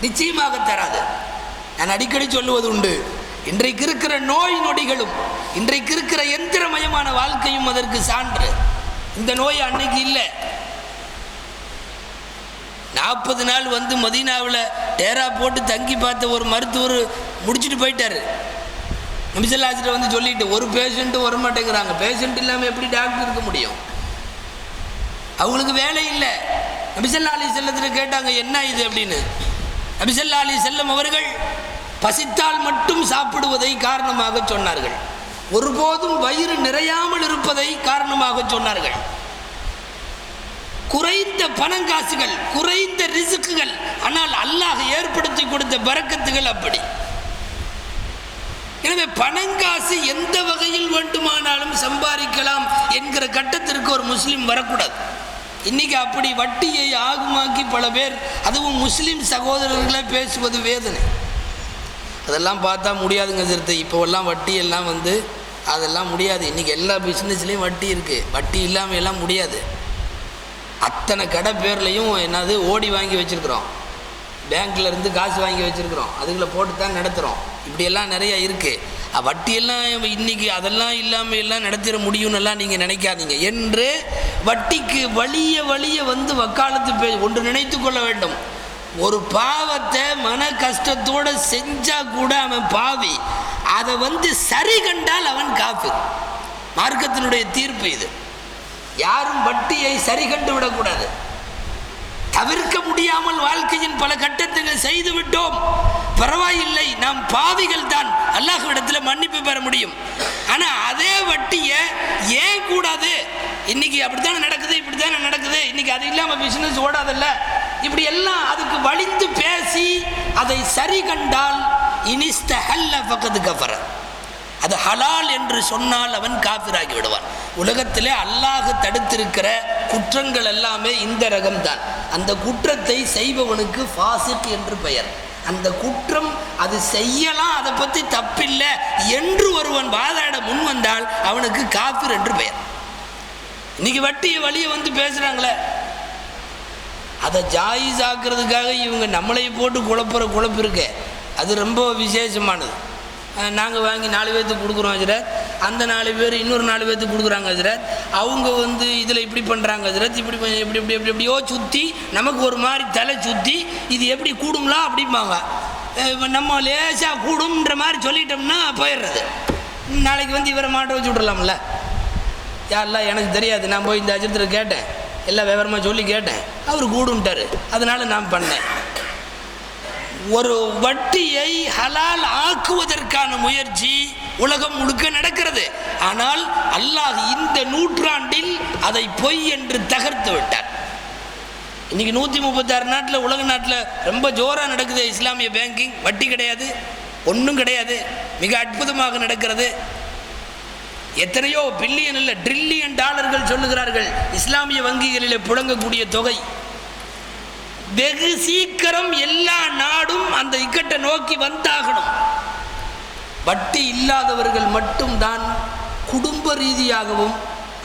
நிச்சயமாக தராது. நான் அடிக்கடி சொல்லுவது உண்டு, இன்றைக்கு இருக்கிற நோய் நொடிகளும் இன்றைக்கு இருக்கிற எந்திரமயமான வாழ்க்கையும் அதற்கு சான்று. இந்த நோய் அன்னைக்கு இல்லை. 40 நாள் வந்து மதீனாவில் டேரா போட்டு தங்கி பார்த்த ஒரு மருத்துவர் முடிச்சுட்டு போயிட்டார். நபி ஸல்லல்லாஹு அலைஹி வஸல்லம் வந்து சொல்லிட்டு, ஒரு பேஷண்ட்டும் வர மாட்டேங்கிறாங்க. பேஷண்ட் இல்லாமல் எப்படி டாக்டர் இருக்க முடியும்? அவங்களுக்கு வேலை இல்லை. நபி ஸல்லல்லாஹு அலைஹி வஸல்லம் கேட்டாங்க, என்ன இது அப்படின்னு. நபி ஸல்லல்லாஹு அலைஹி வஸல்லம் அவர்கள் பசித்தால் மட்டும் சாப்பிடுவதை காரணமாக சொன்னார்கள். ஒருபோதும் வயிறு நிறையாமல் இருப்பதை காரணமாக சொன்னார்கள். குறைந்த பணங்காசுகள், குறைந்த ரிஸ்க்குகள், ஆனால் அல்லாஹ் ஏற்படுத்தி கொடுத்த பரக்கத்துகள் அப்படி. எனவே பணங்காசு எந்த வகையில் வேண்டுமானாலும் சம்பாதிக்கலாம் என்கிற கட்டத்திற்கு ஒரு முஸ்லீம் வரக்கூடாது. இன்னைக்கு அப்படி வட்டியை ஆகுமாக்கி பல பேர், அதுவும் முஸ்லீம் சகோதரர்களை பேசுவது வேதனை. அதெல்லாம் பார்த்தா முடியாதுங்க சிறுத்தை. இப்போவெல்லாம் வட்டி எல்லாம் வந்து அதெல்லாம் முடியாது. இன்றைக்கி எல்லா பிஸ்னஸ்லேயும் வட்டி இருக்குது. வட்டி இல்லாமல் எல்லாம் முடியாது. அத்தனை கடை பேர்லையும் என்னது ஓடி வாங்கி வச்சுருக்குறோம், பேங்க்கில் இருந்து காசு வாங்கி வச்சுருக்குறோம், அதுகளை போட்டு தான் நடத்துகிறோம். இப்படியெல்லாம் நிறையா இருக்குது. வட்டியெல்லாம் இன்றைக்கி அதெல்லாம் இல்லாமல் எல்லாம் நடத்திட முடியும்னெல்லாம் நீங்கள் நினைக்காதீங்க என்று வட்டிக்கு வலிய வந்து வக்காலத்து ஒன்று நினைத்து கொள்ள வேண்டும். ஒரு பாவத்தை மன கஷ்டத்தோடு செஞ்சால் கூட அவன் பாவி, அதை வந்து சரி கண்டால் அவன் காஃபிர். மார்க்கத்தினுடைய தீர்ப்பு இது. யாரும் வட்டியை சரி கண்டு விடக்கூடாது. தவிர்க்க முடியாமல் வாழ்க்கையின் பல கட்டத்துகள் செய்து விட்டோம், பரவாயில்லை, நாம் பாவிகள் தான், அல்லாஹ்விடத்தில் மன்னிப்பு பெற முடியும். ஆனால் அதே வட்டியை ஏன் கூடாது? இன்னைக்கு அப்படித்தானே நடக்குது, இப்படித்தானே நடக்குது, இன்னைக்கு அது இல்லாமல் பிசினஸ் ஓடாதல்ல, இப்படி எல்லாம் அதுக்கு வலிந்து பேசி அதை சரி கண்டால் இனிஸ்தஹல்ல ஃபக்கத் கஃபர, அது ஹலால் என்று சொன்னால் அவன் காஃபிராகி விடுவான். உலகத்திலே அல்லாஹ் தடுத்திருக்கிற குற்றங்கள் எல்லாமே இந்த ரகம்தான். அந்த குற்றத்தை செய்பவனுக்கு ஃபாசிக் என்று பெயர். அந்த குற்றம் அது செய்யலாம், அதை பற்றி தப்பில்லை என்று ஒருவன் வாதாட முன் வந்தால் அவனுக்கு காஃபிர் என்று பெயர். இன்னைக்கு வட்டியை வழியை வந்து பேசுகிறாங்களே, அதை ஜாயிஸ் ஆக்குறதுக்காக இவங்க நம்மளை போட்டு குழப்பு இருக்கு. அது ரொம்ப விசேஷமானது. நாங்கள் வாங்கி 4 பேர்த்துக்கு கொடுக்குறோம் ஹஜ்ரத், அந்த 4 பேர் இன்னொரு 4 பேர்த்துக்கு கொடுக்குறாங்க ஹஜ்ரத், அவங்க வந்து இதில் இப்படி பண்ணுறாங்க ஹஜ்ரத், எப்படியோ சுற்றி நமக்கு ஒரு மாதிரி தலை சுற்றி இது எப்படி கூடுங்களா அப்படிம்பாங்க. நம்ம லேசாக கூடும்ன்ற மாதிரி சொல்லிட்டோம்னா போயிடுறது. நாளைக்கு வந்து இவரை மாட்ட வச்சு விட்றலாம்ல. யாரெல்லாம் எனக்கு தெரியாது, நான் போய் இந்த ஹஜ்ரத்தில் கேட்டேன், எல்லாம் விவரமாக சொல்லி கேட்டேன், அவர் கூடுன்ட்டார், அதனால் நான் பண்ணேன். ஒரு வட்டியை ஹலால் ஆக்குவதற்கான முயற்சி உலகம் முழுக்க நடக்கிறது. ஆனால் அல்லாஹ் இந்த நூற்றாண்டில் அதை பொய் என்று தகர்த்து விட்டார். இன்னைக்கு 136 நாட்டில், உலக நாட்டில் ரொம்ப ஜோராக நடக்குது இஸ்லாமிய பேங்கிங். வட்டி கிடையாது, ஒன்றும் கிடையாது, மிக அற்புதமாக நடக்கிறது. எத்தனையோ பில்லியன் இல்லை ட்ரில்லியன் டாலர்கள் சொல்லுகிறார்கள் இஸ்லாமிய வங்கிகளில் புழங்கக்கூடிய தொகை. வெகு சீக்கிரம் எல்லா நாடும் அந்த இக்கட்டை நோக்கி வந்தாகணும். வட்டி இல்லாதவர்கள் மட்டும்தான் குடும்ப ரீதியாகவும்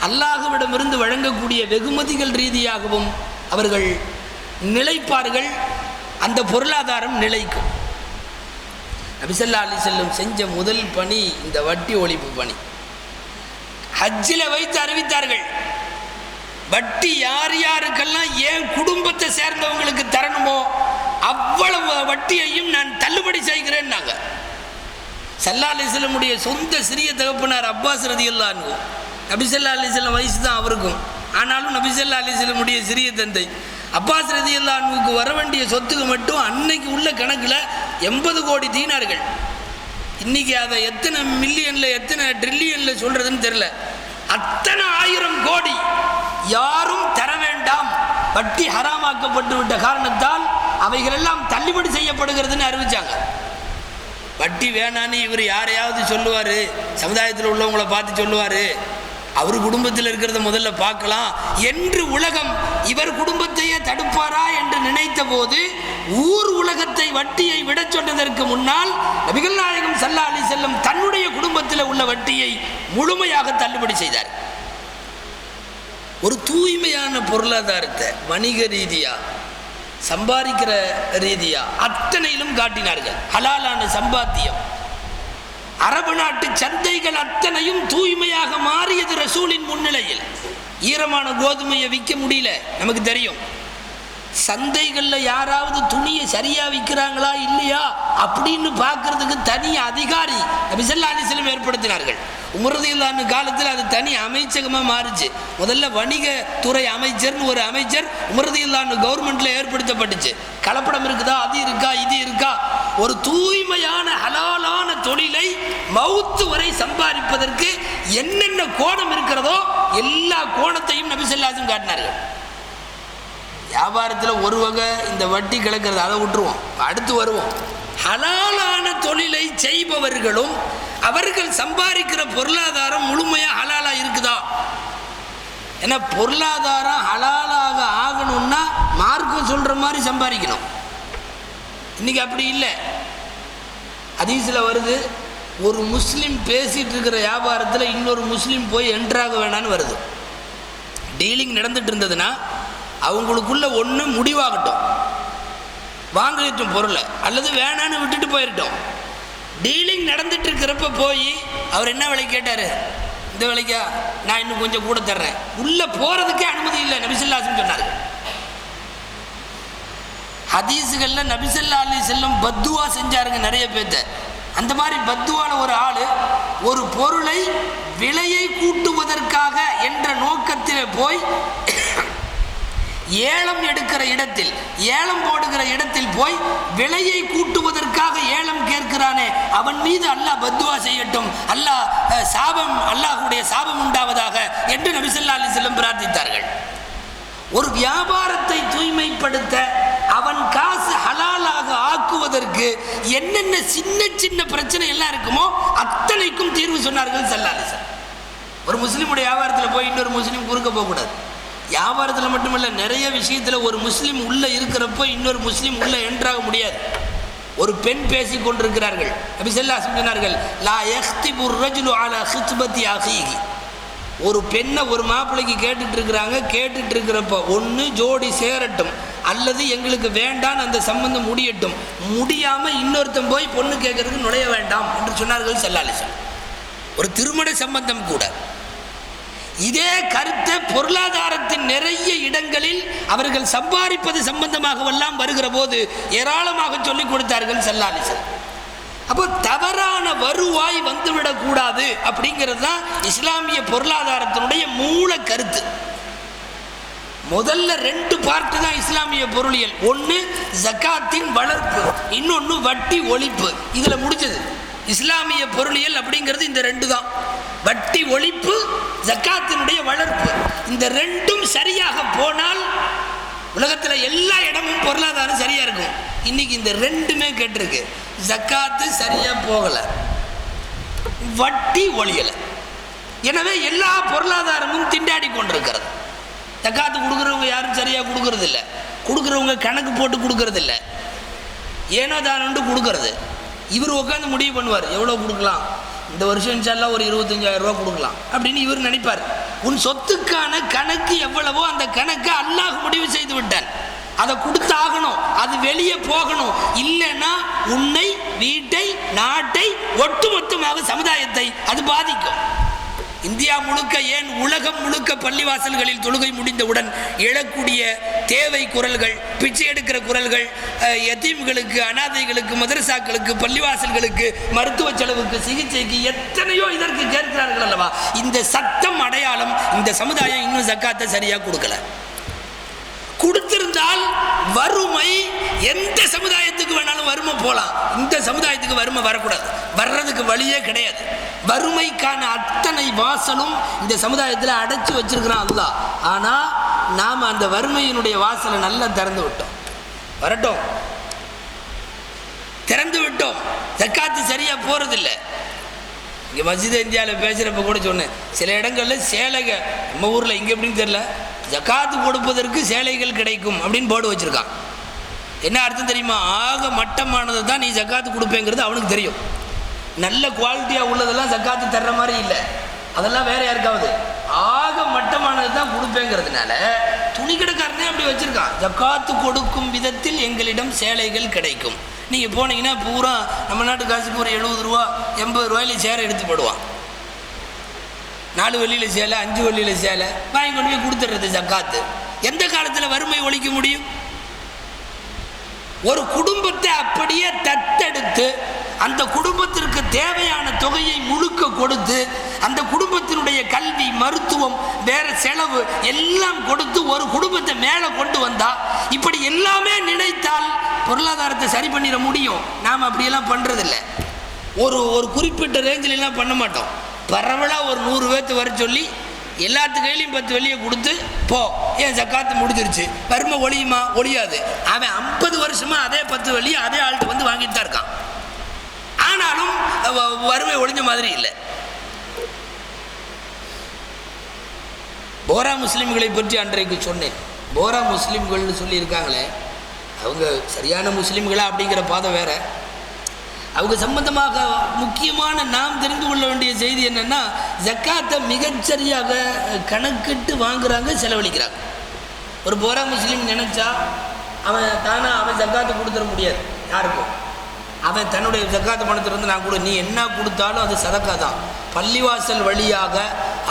அல்லாஹ்விடமிருந்து வழங்கக்கூடிய வெகுமதிகள் ரீதியாகவும் அவர்கள் நிலைப்பார்கள். அந்த பொருளாதாரம் நிலைக்கும். நபி ஸல்லல்லாஹு அலைஹி வஸல்லம் செஞ்ச முதல் பணி இந்த வட்டி ஒழிப்பு பணி. ஹஜ்ஜில் வைத்து அறிவித்தார்கள், வட்டி யார் யாருக்கெல்லாம் என் குடும்பத்தை சேர்ந்தவங்களுக்கு தரணுமோ அவ்வளவு வட்டியையும் நான் தள்ளுபடி செய்கிறேன். நாங்கள் ஸல்லல்லாஹு அலைஹி வஸல்லமுடைய சொந்த சிறிய தகப்பனார் அப்பாஸ் ரலியல்லாஹு அன்ஹு, நபி ஸல்லல்லாஹு அலைஹி வஸல்லம் வயசு தான் அவருக்கும், ஆனாலும் நபி ஸல்லல்லாஹு அலைஹி வஸல்லமுடைய சிறிய தந்தை அப்பாஸ் ரலியல்லாஹு அன்ஹுக்கு வர வேண்டிய சொத்துக்கு மட்டும் அன்னைக்கு உள்ள கணக்கில் 80 கோடி தீனார்கள். இன்னைக்கு அதை எத்தனை மில்லியனில் எத்தனை ட்ரில்லியனில் சொல்கிறதுன்னு தெரில. அத்தனை 1000 கோடி யாரும் தர வேண்டாம், வட்டி ஹராமாக்கப்பட்டு விட்ட காரணத்தால் அவைகளெல்லாம் தள்ளுபடி செய்யப்படுகிறதுன்னு அறிவிச்சாங்க. வட்டி வேணான்னு இவர் யாரையாவது சொல்லுவார், சமுதாயத்தில் உள்ளவங்களை பார்த்து சொல்லுவார், அவர் குடும்பத்தில் இருக்கிறத முதல்ல பார்க்கலாம் என்று உலகம் இவர் குடும்பத்தையே தடுப்பாரா என்று நினைத்த போது ஊர் உலகத்தை வட்டியை விட சொன்னதற்கு முன்னால் நபிகள் நாயகம் ஸல்லல்லாஹு அலைஹி வஸல்லம் தன்னுடைய குடும்பத்தில் உள்ள வட்டியை முழுமையாக தள்ளுபடி செய்தார். ஒரு தூய்மையான பொருளாதாரத்தை வணிக ரீதியாக சம்பாதிக்கிற ரீதியா அத்தனையிலும் காட்டினார்கள் ஹலாலான சம்பாத்தியம். அரபு நாட்டு சந்தைகள் அத்தனையும் தூய்மையாக மாறியது ரசூலின் முன்னிலையில். ஈரமான கோதுமையை விற்க முடியல, நமக்கு தெரியும். சந்தைகளில் யாராவது துணியை சரியா விற்கிறாங்களா இல்லையா அப்படின்னு பார்க்கறதுக்கு தனி அதிகாரி நபி ஸல்லல்லாஹு அலைஹி வஸல்லம் ஏற்படுத்தினார்கள். உமர் ரலியல்லாஹு அன்ஹு காலத்தில் அது தனி அமைச்சகமாக மாறுச்சு. முதல்ல வணிகத்துறை அமைச்சர்னு ஒரு அமைச்சர் உமர் ரலியல்லாஹு அன்ஹு கவர்மெண்ட்ல ஏற்படுத்தப்பட்டுச்சு. கலப்படம் இருக்குதா, அது இருக்கா, இது இருக்கா, ஒரு தூய்மையான ஹலாலான தொழிலை மவுத்து வரை சம்பாதிப்பதற்கு என்னென்ன கோணம் இருக்கிறதோ எல்லா கோணத்தையும் நபி ஸல்லல்லாஹு அலைஹி வஸல்லம் காட்டினார்கள். வியாபாரத்தில் ஒரு வகை இந்த வட்டி கிடக்கிறது, அதை விட்டுருவோம், அடுத்து வருவோம். ஹலாலான தொழிலை செய்பவர்களும் அவர்கள் சம்பாதிக்கிற பொருளாதாரம் முழுமையாக ஹலாலாக இருக்குதா? ஏன்னா பொருளாதாரம் ஹலாலாக ஆகணும்னா மார்க்கம் சொல்கிற மாதிரி சம்பாதிக்கணும். இன்னைக்கு அப்படி இல்லை. ஹதீஸில் வருது, ஒரு முஸ்லீம் பேசிகிட்டு இருக்கிற வியாபாரத்தில் இன்னொரு முஸ்லீம் போய் என்ட்ராக வேணான்னு வருது. டீலிங் நடந்துட்டு இருந்ததுன்னா அவங்களுக்குள்ள ஒன்று முடிவாகட்டும், வாங்கிட்டோம் பொருளை, அல்லது வேணான்னு விட்டுட்டு போயிட்டோம். டீலிங் நடந்துட்டு இருக்கிறப்ப போய் அவர் என்ன விலை கேட்டார், இந்த விலைக்கா, நான் இன்னும் கொஞ்சம் கூட தர்றேன், உள்ள போறதுக்கே அனுமதி இல்லை நபி ஸல்லல்லாஹு அலைஹி வஸல்லம் சொன்னார். ஹதீஸுகளில் நபி ஸல்லல்லாஹு அலைஹி வஸல்லம் பத்துவா செஞ்சாருங்க நிறைய பேர்த்த. அந்த மாதிரி பத்துவால ஒரு ஆள் ஒரு பொருளை விலையை கூட்டுவதற்காக என்ற நோக்கத்தில் போய் ஏலம் எடுக்கிற இடத்தில், ஏலம் போடுகிற இடத்தில் போய் விலையை கூட்டுவதற்காக ஏலம் கேட்கிறானே, அவன் மீது அல்லாஹ் பத்துவா செய்யட்டும், அல்லாஹ் சாபம், அல்லாஹ்வுடைய சாபம் உண்டாவதாக என்று நபி ஸல்லல்லாஹு அலைஹி வஸல்லம் பிரார்த்தித்தார்கள். ஒரு வியாபாரத்தை தூய்மைப்படுத்த, அவன் காசு ஹலாலாக ஆக்குவதற்கு என்னென்ன சின்ன சின்ன பிரச்சனை எல்லாம் இருக்குமோ அத்தனைக்கும் தீர்வு சொன்னார்கள் ஸல்லல்லாஹு அலைஹி வஸல்லம். ஒரு முஸ்லீமுடைய வியாபாரத்தில் போய் இன்னொரு முஸ்லீம் குறுக்க போகக்கூடாது. வியாபாரத்தில் மட்டுமல்ல, நிறைய விஷயத்தில் ஒரு முஸ்லீம் உள்ளே இருக்கிறப்போ இன்னொரு முஸ்லீம் உள்ளே என்ட்ராக முடியாது. ஒரு பெண் பேசி கொண்டிருக்கிறார்கள், நபி ஸல்லல்லாஹு அலைஹி வஸல்லம் சொன்னார்கள், லா யக்திபு ரஜுலு அலா ஹித்பதி அஹீஹி. ஒரு பெண்ணை ஒரு மாப்பிள்ளைக்கு கேட்டுட்டு இருக்கிறாங்க, கேட்டுட்டு இருக்கிறப்ப ஒன்று ஜோடி சேரட்டும், அல்லது எங்களுக்கு வேண்டாம், அந்த சம்பந்தம் முடியட்டும், முடியாமல் இன்னொருத்தன் போய் பொண்ணு கேட்கறதுக்கு நுழைய வேண்டாம் என்று சொன்னார்கள் ஸல்லல்லாஹு அலைஹி வஸல்லம். ஒரு திருமண சம்பந்தம் கூட இதே கருத்தை பொருளாதாரத்தின் நிறைய இடங்களில் அவர்கள் சம்பாதிப்பது சம்பந்தமாகவெல்லாம் வருகிற போது ஏராளமாக சொல்லிக் கொடுத்தார்கள் ஸல்லல்லாஹு அலைஹி வஸல்லம். அப்போ தவறான வருவாய் வந்துவிடக்கூடாது அப்படிங்கிறது தான் இஸ்லாமிய பொருளாதாரத்தினுடைய மூல கருத்து. முதல்ல 2 பார்ட்டு தான் இஸ்லாமிய பொருளியல். ஒன்று ஜகாத்தின் வளர்ப்பு, இன்னொன்று வட்டி ஒழிப்பு. இதில் முடிஞ்சது இஸ்லாமிய பொருளியல் அப்படிங்கிறது இந்த 2 தான். வட்டி ஒழிப்பு, ஜகாத்தினுடைய வளர்ப்பு. இந்த 2ம் சரியாக போனால் உலகத்தில் எல்லா இடமும் பொருளாதாரம் சரியா இருக்கும். இன்னைக்கு இந்த 2மே கேட்டிருக்கு. ஜகாத்து சரியா போகலை, வட்டி ஒழியலை. எனவே எல்லா பொருளாதாரமும் திண்டாடி கொண்டிருக்கிறது. ஜகாத்து கொடுக்குறவங்க யாரும் சரியா கொடுக்கறது இல்லை, கொடுக்குறவங்க கணக்கு போட்டு கொடுக்கறது இல்லை, ஏனோ தானோண்டு கொடுக்கறது. இவர் உட்காந்து முடிவு பண்ணுவார், எவ்வளோ கொடுக்கலாம், இந்த வருஷம் இன்ஷால்லா ஒரு 25,000 ரூபா கொடுக்கலாம் அப்படின்னு இவர் நினைப்பார். உன் சொத்துக்கான கணக்கு எவ்வளவோ அந்த கணக்கை அல்லாஹ் முடிவு செய்து விட்டான். அதை கொடுத்தாகணும், அது வெளியே போகணும். இல்லைன்னா உன்னை, வீட்டை, நாட்டை, ஒட்டுமொத்தமாக சமுதாயத்தை அது பாதிக்கும். இந்தியா முழுக்க, ஏன் உலகம் முழுக்க பள்ளிவாசல்களில் தொழுகை முடிந்தவுடன் எழக்கூடிய தேவை குரல்கள், பிச்சை எடுக்கிற குரல்கள், யதீம்களுக்கு, அனாதைகளுக்கு, மதரசாக்களுக்கு, பள்ளிவாசல்களுக்கு, மருத்துவ செலவுக்கு, சிகிச்சைக்கு எத்தனையோ இதற்கு கேட்கிறார்கள் அல்லவா? இந்த சத்தம் அடையாளம் இந்த சமுதாயம் இன்னும் ஜக்காத்தை சரியா கொடுக்கல. கொடுத்திருந்தால் வறுமை எந்த சமுதாயத்துக்கு வேணாலும் வறுமை போகலாம், இந்த சமுதாயத்துக்கு வறுமை வரக்கூடாது, வர்றதுக்கு வழியே கிடையாது. வறுமைக்கான அத்தனை வாசலும் இந்த சமுதாயத்தில் அடைச்சி வச்சிருக்கிறான் அல்லாஹ். ஆனால் நாம் அந்த வறுமையினுடைய வாசலை நல்லா திறந்து விட்டோம். வரட்டும், திறந்து விட்டோம். ஜக்காத்து சரியா போறதில்லை. இங்கே மஸ்ஜித் இந்தியாவில் பேசுகிறப்ப கூட சொன்னேன், சில இடங்களில் சேலைகள், நம்ம ஊரில் இங்கே எப்படின்னு தெரியல, ஜக்காத்து கொடுப்பதற்கு சேலைகள் கிடைக்கும் அப்படின்னு போர்டு வச்சுருக்கான். என்ன அர்த்தம் தெரியுமா? ஆக மட்டமானது தான் நீ ஜக்காத்து கொடுப்பேங்கிறது அவனுக்கு தெரியும். நல்ல குவாலிட்டியாக உள்ளதெல்லாம் ஜக்காத்து தர்ற மாதிரி இல்லை, அதெல்லாம் வேற யாருக்காவது. ஆக மட்டமானது தான் கொடுப்பேங்கிறதுனால துணி கடைக்காரனே அப்படி வச்சுருக்கான். ஜக்காத்து கொடுக்கும் விதத்தில் எங்களிடம் சேலைகள் கிடைக்கும். நீங்கள் போனீங்கன்னா பூரா நம்ம நாட்டு காசுக்கு ஒரு 70 ரூபா 80 ரூபாயில சேலை எடுத்து போடுவான். 4 வெள்ளியில் சேலை 5 வெள்ளியில் சேலை வாங்கி கொண்டு போய் கொடுத்துட்றது ஜக்காத்து. எந்த காலத்தில் வறுமை ஒழிக்க முடியும்? ஒரு குடும்பத்தை அப்படியே தத்தெடுத்து அந்த குடும்பத்திற்கு தேவையான தொகையை முழுக்க கொடுத்து அந்த குடும்பத்தினுடைய கல்வி, மருத்துவம், வேற செலவு எல்லாம் கொடுத்து ஒரு குடும்பத்தை மேலே கொண்டு வந்தா, இப்படி எல்லாமே நினைத்தால் பொருளாதாரத்தை சரி பண்ணிட முடியும். நாம் அப்படியெல்லாம் பண்ணுறதில்லை. ஒரு குறிப்பிட்ட ரேஞ்சில் எல்லாம் பண்ண மாட்டோம். பரவலாக ஒரு 100 பேர்த்து வர சொல்லி எல்லாத்து கையிலையும் 10 வெள்ளியை கொடுத்து போ, ஏன் ஜக்காத்து முடிஞ்சிருச்சு, வறுமை ஒழியுமா? ஒழியாது. அவன் 50 வருஷமா அதே 10 வெள்ளியை அதே ஆள்கிட்ட வந்து வாங்கிட்டு தான் இருக்கான். ஆனாலும் வறுமை ஒழிஞ்ச மாதிரி இல்லை. போரா முஸ்லீம்களை பற்றி அன்றைக்கு சொன்னேன். போரா முஸ்லீம்கள்னு சொல்லியிருக்காங்களே, அவங்க சரியான முஸ்லீம்களா அப்படிங்கிற பாதம் வேற. அவங்க சம்பந்தமாக முக்கியமான நாம் தெரிந்து கொள்ள வேண்டிய செய்தி என்னென்னா, ஜக்காத்தை மிகச்சரியாக கணக்கிட்டு வாங்குறாங்க, செலவழிக்கிறாங்க. ஒரு போரா முஸ்லீம் நினச்சா அவன் ஜக்காத்தை கொடுத்துட முடியாது யாருக்கும். அவன் தன்னுடைய ஜக்காத்து பணத்திலிருந்து நான் கூட, நீ என்ன கொடுத்தாலும் அது சதக்கா தான். பள்ளிவாசல் வழியாக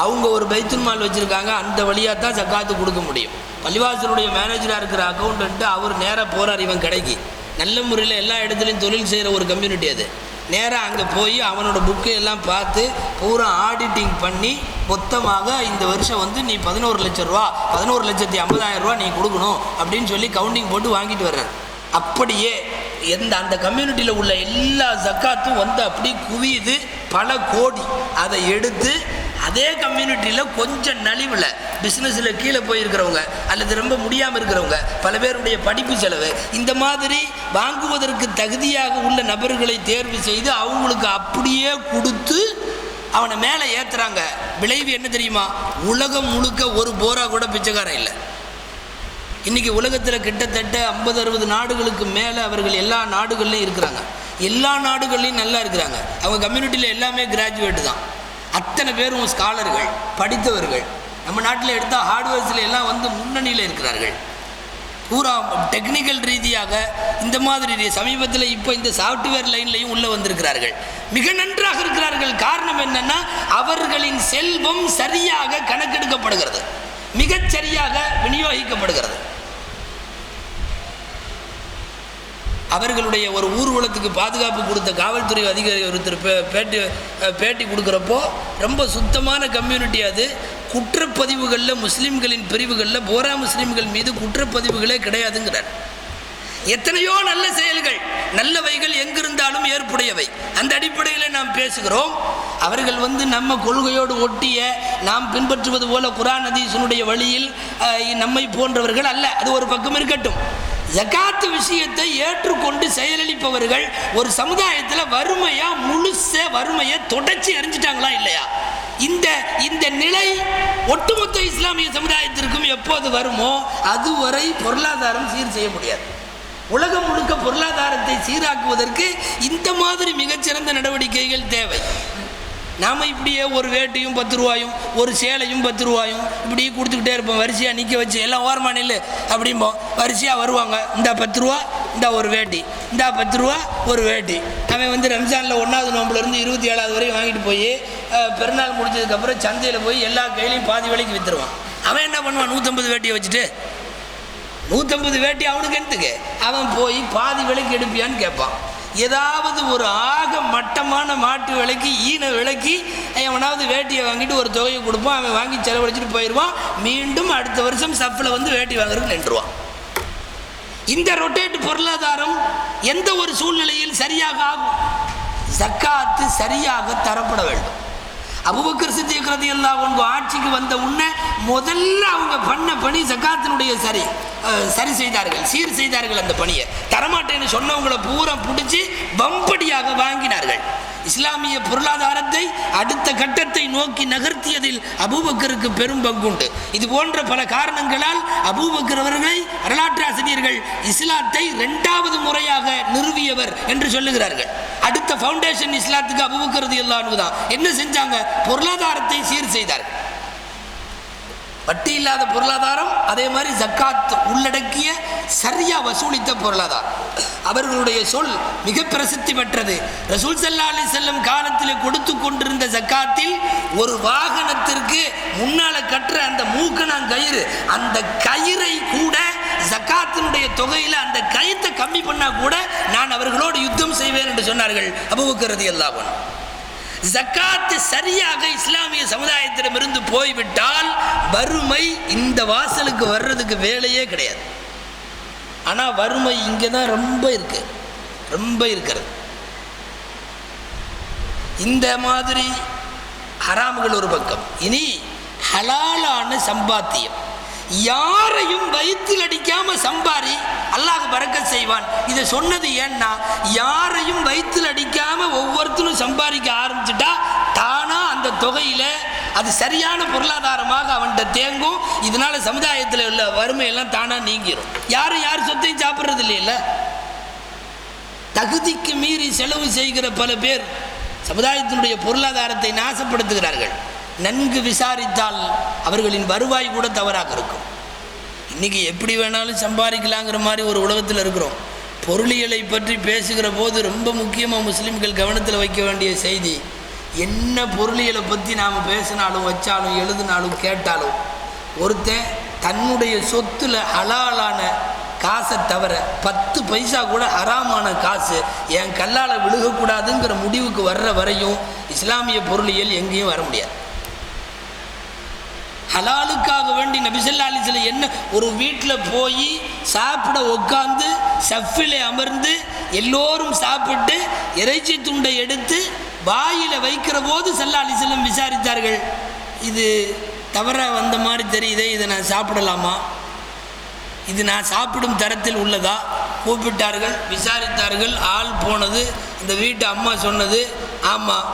அவங்க ஒரு பைத்துல் மால் வச்சுருக்காங்க, அந்த வழியாக தான் ஜக்காத்து கொடுக்க முடியும். பள்ளிவாசலுடைய மேனேஜராக இருக்கிற அக்கௌண்ட்டு அவர் நேராக போகிறார் இவன் கடைக்கு. நல்ல முறையில் எல்லா இடத்துலையும் தொழில் செய்கிற ஒரு கம்யூனிட்டி அது. நேராக அங்கே போய் அவனோட புக்கு எல்லாம் பார்த்து பூரா ஆடிட்டிங் பண்ணி மொத்தமாக இந்த வருஷம் வந்து நீ 11 லட்சம் ரூபா 11,50,000 ரூபா நீ கொடுக்கணும் அப்படின்னு சொல்லி கவுண்டிங் போட்டு வாங்கிட்டு வர்றார். அப்படியே அந்த கம்யூனிட்டியில் உள்ள எல்லா ஜக்காத்தும் வந்து அப்படி குவியுது, பல கோடி. அதை எடுத்து அதே கம்யூனிட்டியில் கொஞ்சம் நலிவில் பிஸ்னஸில் கீழே போயிருக்கிறவங்க அல்லது ரொம்ப முடியாமல் இருக்கிறவங்க, பல பேருடைய படிப்பு செலவு, இந்த மாதிரி வாங்குவதற்கு தகுதியாக உள்ள நபர்களை தேர்வு செய்து அவங்களுக்கு அப்படியே கொடுத்து அவனை மேலே ஏற்றுறாங்க. விளைவு என்ன தெரியுமா? உலகம் முழுக்க ஒரு போரா கூட பிச்சைக்காரன் இல்லை. இன்றைக்கி உலகத்தில் கிட்டத்தட்ட 50-60 நாடுகளுக்கு மேலே அவர்கள் எல்லா நாடுகள்லையும் இருக்கிறாங்க. எல்லா நாடுகள்லையும் நல்லா இருக்கிறாங்க. அவங்க கம்யூனிட்டியில் எல்லாமே கிராஜுவேட்டு தான். அத்தனை பேரும் ஸ்காலர்கள், படித்தவர்கள். நம்ம நாட்டில் எடுத்தால் ஹார்ட்வேர்ஸில் எல்லாம் வந்து முன்னணியில் இருக்கிறார்கள். பூரா டெக்னிக்கல் ரீதியாக இந்த மாதிரி சமீபத்தில் இப்போ இந்த சாஃப்ட்வேர் லைன்லையும் உள்ளே வந்திருக்கிறார்கள். மிக நன்றாக இருக்கிறார்கள். காரணம் என்னென்னா, அவர்களின் செல்வம் சரியாக கணக்கெடுக்கப்படுகிறது, மிகச்சரியாக விநியோகிக்கப்படுகிறது. அவர்களுடைய ஒரு ஊர்வலத்துக்கு பாதுகாப்பு கொடுத்த காவல்துறை அதிகாரி ஒருத்தர் பேட்டி கொடுக்குறப்போ, ரொம்ப சுத்தமான கம்யூனிட்டி அது. குற்றப்பதிவுகளில் முஸ்லீம்களின் பிரிவுகளில் போரா முஸ்லீம்கள் மீது குற்றப்பதிவுகளே கிடையாதுங்கிறார். எத்தனையோ நல்ல செயல்கள், நல்லவைகள் எங்கிருந்தாலும் ஏற்புடையவை. அந்த அடிப்படையில் நாம் பேசுகிறோம். அவர்கள் வந்து நம்ம கொள்கையோடு ஒட்டிய, நாம் பின்பற்றுவது போல குர்ஆன் ஹதீஸினுடைய வழியில் நம்மை போன்றவர்கள் அல்ல. அது ஒரு பக்கம் இருக்கட்டும். ஜகாத்து விஷயத்தை ஏற்றுக்கொண்டு செயலளிப்பவர்கள் ஒரு சமுதாயத்தில் வறுமையா முழுச வறுமையை தொடச்சி எறிஞ்சிட்டாங்களா இல்லையா? இந்த நிலை ஒட்டுமொத்த இஸ்லாமிய சமுதாயத்திற்கும் எப்போது வருமோ அதுவரை பொருளாதாரம் சீர் செய்ய முடியாது. உலகம் முழுக்க பொருளாதாரத்தை சீராக்குவதற்கு இந்த மாதிரி மிகச்சிறந்த நடவடிக்கைகள் தேவை. நாம் இப்படியே ஒரு வேட்டியும் 10 ரூபாயும் ஒரு சேலையும் 10 ரூபாயும் இப்படி கொடுத்துக்கிட்டே இருப்போம். வரிசையாக நிற்க வச்சு எல்லாம் ஓரமா நில்லு அப்படிம்போம். வரிசையாக வருவாங்க. இந்த 10 ரூபா, இந்த ஒரு வேட்டி, இந்த 10 ரூபா ஒரு வேட்டி. அவன் வந்து ரம்ஜானில் 1ஆவது நோம்புலேருந்து 27ஆவது வரையும் வாங்கிட்டு போய் பெருநாள் முடிஞ்சதுக்கப்புறம் சந்தையில் போய் எல்லா கையிலையும் பாதி விலைக்கு விற்றுருவான். அவன் என்ன பண்ணுவான்? 150 வேட்டியை வச்சுட்டு 150 வேட்டி அவனுக்கு எடுத்துக்க, அவன் போய் பாதி விலைக்கு எடுப்பியான்னு கேட்பான். ஏதாவது ஒரு ஆக மட்டமான மாட்டு விலைக்கு, ஈன விலைக்கு அவனாவது வேட்டியை வாங்கிட்டு ஒரு தொகையை கொடுப்பான். அவன் வாங்கி செலவழிச்சிட்டு போயிடுவான். மீண்டும் அடுத்த வருஷம் சஃப்பில் வந்து வேட்டி வாங்குறதுக்கு நின்றுவான். இந்த ரொட்டேட் பொருளாதாரம் எந்த ஒரு சூழ்நிலையில் சரியாக ஆகும்? ஜக்காத்து சரியாக தரப்பட வேண்டும். அபூபக்கர் சித்திக் ரலியல்லாஹு அன்ஹு ஆட்சிக்கு வந்த உடனே முதல்ல அவங்க பண்ண பணி ஜக்காத்தினுடைய சரி செய்தார்கள், சீர் செய்தார்கள். அந்த பணியை தரமாட்டேன்னு சொன்னவங்களை பூரா பிடிச்சி பம்படியாக வாங்கினார்கள். இஸ்லாமிய பொருளாதாரத்தை அடுத்த கட்டத்தை நோக்கி நகர்த்தியதில் அபூபக்கருக்கு பெரும் பங்குண்டு. இது போன்ற பல காரணங்களால் அபூபக்கர் அவர்களை வரலாற்று ஆசிரியர்கள் இஸ்லாத்தை 2வது முறையாக நிறுவியவர் என்று சொல்லுகிறார்கள். அடுத்த ஃபவுண்டேஷன் இஸ்லாத்துக்கு அபூபக்கர் ரலியல்லாஹு அன்ஹு தான். என்ன செஞ்சாங்க? பொருளாதாரத்தை சீர் செய்தார்கள். வட்டி இல்லாத பொருளாதாரம், அதே மாதிரி ஜக்காத் உள்ளடக்கிய சரியா வசூலித்த பொருளாதாரம். அவர்களுடைய சொல் மிக பிரசித்தி பெற்றது. ரசூல் ஸல்லல்லாஹு அலைஹி வஸல்லம் காலத்தில் கொடுத்து கொண்டிருந்த ஜக்காத்தில் ஒரு வாகனத்திற்கு முன்னால கட்டுற அந்த மூக்கணாங்கயிறு, அந்த கயிறை கூட ஜக்காத்தினுடைய தொகையில் அந்த கயித்தை கம்மி பண்ணா கூட நான் அவர்களோடு யுத்தம் செய்வேன் என்று சொன்னார்கள் அபூபக்கர் ரலியல்லாஹு அன்ஹு. ஜக்காத் சரியாக இஸ்லாமிய சமுதாயத்திடமிருந்து போய்விட்டால் வறுமை இந்த வாசலுக்கு வர்றதுக்கு வேலையே கிடையாது. ஆனால் வறுமை இங்கே தான் ரொம்ப இருக்கிறது. இந்த மாதிரி ஹராம்கள் ஒரு பக்கம். இனி ஹலாலான சம்பாத்தியம், யாரையும் வயிற்றில் அடிக்காம சம்பாரி, அல்லாஹ் பரக்கத் செய்வான். இதை சொன்னது ஏன்னா, யாரையும் வயிற்றில் அடிக்காம ஒவ்வொருத்தரும் சம்பாதிக்க ஆரம்பிச்சுட்டா தானா அந்த தொகையில அது சரியான பொருளாதாரமாக அவன்கிட்ட தேங்கும். இதனால சமுதாயத்தில் உள்ள வறுமையெல்லாம் தானா நீங்கிடும். யாரும் யார் சொத்தையும் சாப்பிட்றது இல்லையில. தகுதிக்கு மீறி செலவு செய்கிற பல பேர் சமுதாயத்தினுடைய பொருளாதாரத்தை நாசப்படுத்துகிறார்கள். நன்கு விசாரித்தால் அவர்களின் வருவாய் கூட தவறாக இருக்கும். இன்றைக்கி எப்படி வேணாலும் சம்பாதிக்கலாங்கிற மாதிரி ஒரு உலகத்தில் இருக்கிறோம். பொருளியலை பற்றி பேசுகிற போது ரொம்ப முக்கியமாக முஸ்லீம்கள் கவனத்தில் வைக்க வேண்டிய செய்தி, என்ன பொருளியலை பற்றி நாம் பேசினாலும் வச்சாலும் எழுதினாலும் கேட்டாலும் ஒருத்தன் தன்னுடைய சொத்தில் ஹலாலான காசை தவிர 10 பைசா கூட ஹராமான காசு என் கல்லால் விழுகக்கூடாதுங்கிற முடிவுக்கு வர்ற வரையும் இஸ்லாமிய பொருளியல் எங்கேயும் வர முடியாது. ஹலாலுக்காக வேண்டி நபி ஸல்லல்லாஹு அலைஹி வஸல்லம் என்ன, ஒரு வீட்டில் போய் சாப்பிட உட்காந்து சஃபில் அமர்ந்து எல்லோரும் சாப்பிட்டு இறைச்சி துண்டை எடுத்து வாயில் வைக்கிற போது ஸல்லல்லாஹு அலைஹி வஸல்லம் விசாரித்தார்கள், இது தவற வந்த மாதிரி தெரியுதே, இதை நான் சாப்பிடலாமா, இது நான் சாப்பிடும் தரத்தில் உள்ளதா? கூப்பிட்டார்கள், விசாரித்தார்கள். ஆள் போனது, இந்த வீட்டு அம்மா சொன்னது, ஆமாம்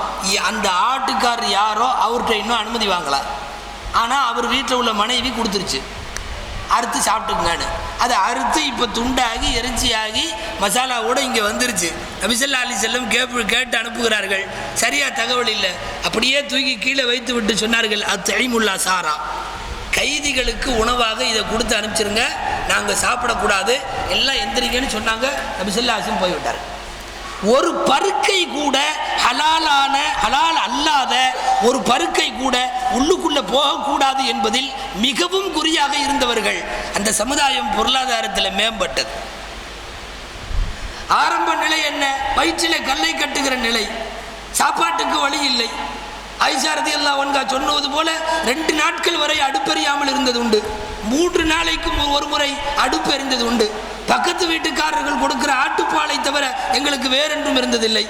அந்த ஆட்டுக்கார் யாரோ அவர்கிட்ட இன்னும் அனுமதி வாங்கலாம், ஆனால் அவர் வீட்டில் உள்ள மனைவி கொடுத்துருச்சு, அறுத்து சாப்பிட்டுக்குங்கன்னு. அதை அறுத்து இப்போ துண்டாகி இறைச்சியாகி மசாலாவோடு இங்கே வந்துருச்சு. நபி ஸல்லல்லாஹு அலைஹி வஸல்லம் கேட்டு அனுப்புகிறார்கள். சரியாக தகவல் இல்லை, அப்படியே தூக்கி கீழே வைத்து விட்டு சொன்னார்கள், அத்இமுல் அஸாரா, கைதிகளுக்கு உணவாக இதை கொடுத்து அனுப்பிச்சிருங்க, நாங்கள் சாப்பிடக்கூடாது, எல்லாம் எந்திரிங்கன்னு சொன்னாங்க. நபி ஸல்லல்லாஹு அலைஹி வஸல்லம் போய்விட்டார். ஒரு பருக்கை கூட ஹலால் அல்லாத ஒரு பருக்கை கூட உள்ளுக்குள்ளே போகக்கூடாது என்பதில் மிகவும் குறியாக இருந்தவர்கள். அந்த சமுதாயம் பொருளாதாரத்தில் மேம்பட்டது. ஆரம்ப நிலை என்ன? வயிற்றில் கல்லை கட்டுகிற நிலை, சாப்பாட்டுக்கு வழி இல்லை. ஆயிஷா ரலியல்லாஹு அன்ஹா சொன்னது போல 2 நாட்கள் வரை அடுப்பெரியாமல் இருந்தது உண்டு, 3 நாளைக்கும் ஒரு முறை அடுப்பு எரிந்தது உண்டு. பக்கத்து வீட்டுக்காரர்கள் கொடுக்கிற ஆட்டுப்பாலை தவிர எங்களுக்கு வேறென்றும் இருந்ததில்லை.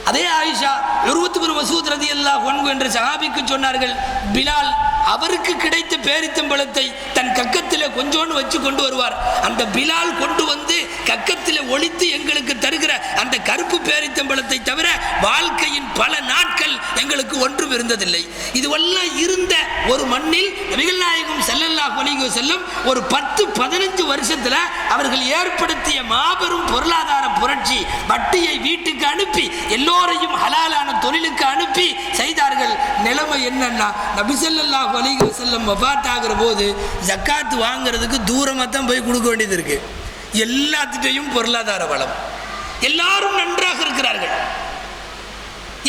அதே ஆயிஷா உர்வத் பின் மஸ்ஊத் ரலியல்லாஹு அன்ஹு என்ற சஹாபிக்கு சொன்னார்கள், பிலால் அவருக்கு கிடைத்த பேரித்தம்பழத்தை தன் கக்கத்தில் கொஞ்சோன்னு வச்சு கொண்டு வருவார், அந்த பிலால் கொண்டு வந்து கக்கத்தில் ஒளித்து எங்களுக்கு தருகிற அந்த கருப்பு பேரித்தம்பழத்தை தவிர வாழ்க்கையின் பல நாட்கள் எங்களுக்கு ஒன்றும் இருந்ததில்லை. இதுவெல்லாம் இருந்த ஒரு மண்ணில் நபிகள் நாயகம் ஸல்லல்லாஹு அலைஹி வஸல்லம் ஒரு 10-15 வருஷத்தில் அவர்கள் ஏற்படுத்திய மாபெரும் பொருளாதார புரட்சி, வட்டியை வீட்டுக்கு அனுப்பி எல்லோரையும் ஹலாலான தொழிலுக்கு அனுப்பி செய்தார்கள். நிலைமை என்னன்னா, நபி ஸல்லல்லாஹு அலைஹி வஸல்லம் வஃபாத் ஆகிற போது ஜக்காத் வாங்குறதுக்கு தூரமாக தான் போய் கொடுக்க வேண்டியது இருக்கு. எல்லாத்திட்டையும் பொருளாதார வளம், எல்லாரும் நன்றாக இருக்கிறார்கள்.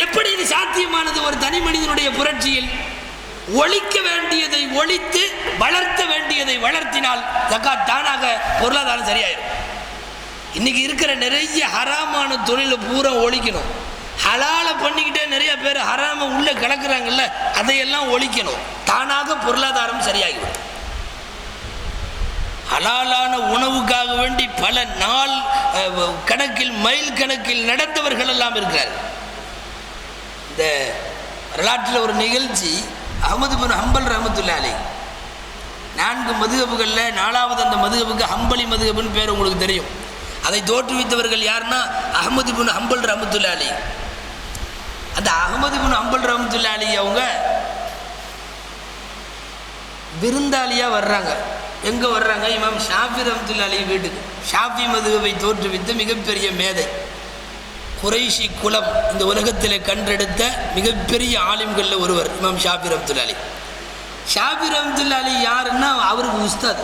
எப்படி இது சாத்தியமானது? ஒரு தனி மனிதனுடைய புரட்சியில் ஒழிக்க வேண்டியதை ஒழித்து வளர்த்த வேண்டியதை வளர்த்தினால் ஜக்காத் தானாக பொருளாதாரம் சரியாயிடும். இன்னைக்கு இருக்கிற நிறைய ஹராமான தொழிலை பூரா ஒழிக்கணும். ஹலாலை பண்ணிக்கிட்டே நிறைய பேர் ஹராம உள்ள கலக்குறாங்கல்ல, அதையெல்லாம் ஒழிக்கணும், தானாக பொருளாதாரம் சரியாகிடும். ஹலாலான உணவுக்காக வேண்டி பல நாள் கணக்கில் மைல் கணக்கில் நடந்தவர்கள் எல்லாம் இருக்கிறார்கள். இந்த வரலாற்றில் ஒரு நிகழ்ச்சி, அஹ்மது பின் ஹம்பல் ரஹ்மத்துல்லாஹி அலைஹி 4 மதுஹபுகளில் 4வது அந்த மதுஹபுக்கு ஹம்பலி மதுஹபுன்னு பேர் உங்களுக்கு தெரியும். அதை தோற்றுவித்தவர்கள் யாருன்னா அஹ்மது பின் ஹம்பல் ரஹ்மத்துல்லாஹி அலைஹி. அந்த அஹ்மது பின் ஹம்பல் ரஹ்மத்துல்லாஹி அலைஹி அவங்க விருந்தாளியாக வர்றாங்க. எங்கே வர்றாங்க? இமாம் ஷாஃபி ரஹ்மத்துல்லாஹி அலைஹி வீட்டுக்கு. ஷாஃபி மதுஹபை தோற்றுவித்த மிகப்பெரிய மேதை, குறைஷி குலம், இந்த உலகத்தில் கண்டெடுத்த மிகப்பெரிய ஆலிம்களில் ஒருவர் இமாம் ஷாஃபி ரஹ்மத்துல்லாஹி அலைஹி. ஷாஃபி ரஹ்மத்துல்லாஹி அலைஹி யாருன்னா அவருக்கு உஸ்தாத்.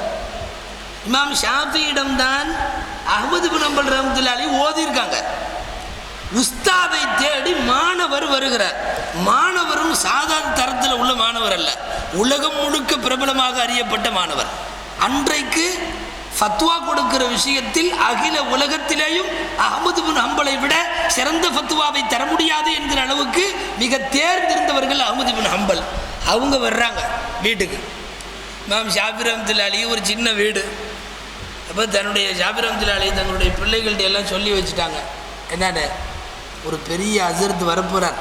இமாம் ஷாஃபியிடம்தான் அஹ்மது பின் ஹம்பல் ரஹ்மத்துல்லாஹி அலைஹி ஓதியிருக்காங்க. உஸ்தாதை தேடி மாணவர் வருகிறார். மாணவரும் சாதாரண தரத்தில் உள்ள மாணவர் அல்ல, உலகம் முழுக்க பிரபலமாக அறியப்பட்ட மாணவர். அன்றைக்கு ஃபத்வா கொடுக்கிற விஷயத்தில் அகில உலகத்திலேயும் அஹ்மது பின் ஹம்பலை விட சிறந்த ஃபத்வாவை தர முடியாது என்கிற அளவுக்கு மிக தேர்ந்திருந்தவர்கள் அஹ்மது பின் ஹம்பல். அவங்க வர்றாங்க வீட்டுக்கு. இமாம் ஷாஃபி ரஹ்மத்துல்லாஹி அலைஹி ஒரு சின்ன வீடு. அப்போ தன்னுடைய ஷாஃபி ரஹ்மத்துல்லாஹி அலைஹி தன்னுடைய பிள்ளைகள்கிட்ட எல்லாம் சொல்லி வச்சுட்டாங்க, என்னென்ன ஒரு பெரிய அஜர்த் வரப்போகிறார்,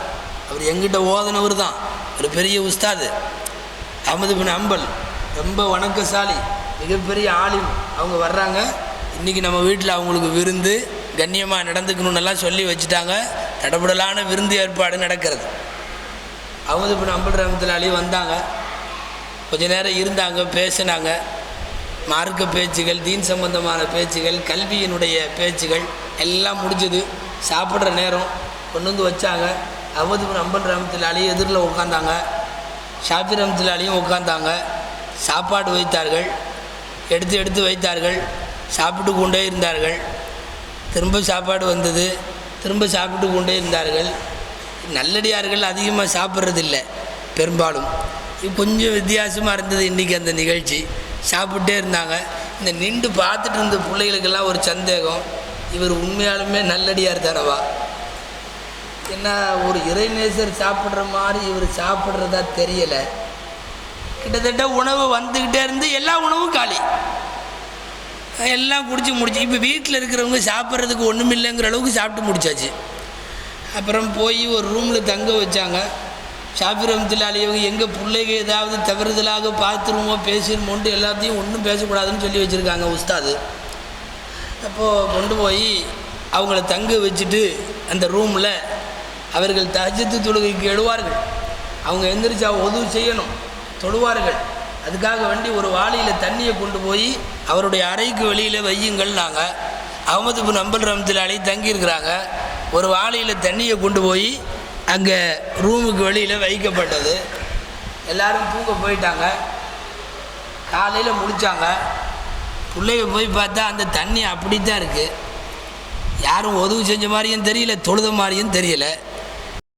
அவர் எங்கிட்ட ஓதனவர் தான், ஒரு பெரிய உஸ்தாது அஹ்மது பின் ஹம்பல், ரொம்ப வணக்கசாலி, மிகப்பெரிய ஆலிம். அவங்க வர்றாங்க, இன்றைக்கி நம்ம வீட்டில் அவங்களுக்கு விருந்து கண்ணியமாக நடந்துக்கணுன்னெல்லாம் சொல்லி வச்சுட்டாங்க. தடபுடலான விருந்து ஏற்பாடு நடக்கிறது. அஹ்மது பின் ஹம்பல் ரஹ்மத்துல்லாஹி அலைஹி வந்தாங்க, கொஞ்ச நேரம் இருந்தாங்க, பேசினாங்க. மார்க்க பேச்சுகள், தீன் சம்பந்தமான பேச்சுகள், கல்வியினுடைய பேச்சுகள் எல்லாம் முடிஞ்சது. சாப்பிட்ற நேரம் கொண்டு வந்து வச்சாங்க. அஹ்மது பின் ஹம்பல் ரஹ்மத்துல்லாஹி அலைஹி எதிரில் உட்காந்தாங்க, ஷாஃபி ரஹ்மத்துல்லாஹி அலைஹியும் உட்காந்தாங்க. சாப்பாடு வைத்தார்கள், எடுத்து எடுத்து வைத்தார்கள், சாப்பிட்டு கொண்டே இருந்தார்கள். திரும்ப சாப்பாடு வந்தது, திரும்ப சாப்பிட்டு கொண்டே இருந்தார்கள். நல்லடியார்கள் அதிகமாக சாப்பிட்றதில்லை பெரும்பாலும். கொஞ்சம் வித்தியாசமாக இருந்தது இன்றைக்கி அந்த நிகழ்ச்சி. சாப்பிட்டே இருந்தாங்க. இந்த நின்று பார்த்துட்டு இருந்த பிள்ளைகளுக்கெல்லாம் ஒரு சந்தேகம், இவர் உண்மையாலுமே நல்லடியார் தானவா, என்ன ஒரு இறைநேசர் சாப்பிட்ற மாதிரி இவர் சாப்பிட்றதா தெரியலை. கிட்டத்தட்ட உணவு வந்துக்கிட்டே இருந்து எல்லா உணவும் காலி, எல்லாம் குடிச்சு முடிச்சு. இப்போ வீட்டில் இருக்கிறவங்க சாப்பிட்றதுக்கு ஒன்றும் இல்லைங்கிற அளவுக்கு சாப்பிட்டு முடிச்சாச்சு. அப்புறம் போய் ஒரு ரூமில் தங்க வச்சாங்க. ஷாஃபி ரஹ்மத்துல்லாஹி அலைஹி எங்கள் பிள்ளைங்க ஏதாவது தவறுதலாக பார்த்துருமோ பேசிடுமோன்ட்டு எல்லாத்தையும் ஒன்றும் பேசக்கூடாதுன்னு சொல்லி வச்சுருக்காங்க உஸ்தாது. அப்போது கொண்டு போய் அவங்கள தங்க வச்சுட்டு அந்த ரூமில் அவர்கள் தஹஜ்ஜுத் தொழுகைக்கு எழுவார்கள். அவங்க எந்திரிச்சா உதவு செய்யணும், தொழுவார்கள். அதுக்காக வேண்டி ஒரு வாளியில் தண்ணியை கொண்டு போய் அவருடைய அறைக்கு வெளியில் வையுங்கள். நாங்கள் அஹ்மது பின் ஹம்பல் ரஹ்மத்துல்லாஹி அலைஹி தங்கியிருக்கிறாங்க. ஒரு வாளியில் தண்ணியை கொண்டு போய் அங்கே ரூமுக்கு வெளியில் வைக்கப்பட்டது. எல்லோரும் தூங்க போயிட்டாங்க. காலையில் முடித்தாங்க. பிள்ளைங்க போய் பார்த்தா அந்த தண்ணி அப்படி தான் இருக்குது. யாரும் உதவி செஞ்ச மாதிரியும் தெரியல, தொழுத மாதிரியும் தெரியலை.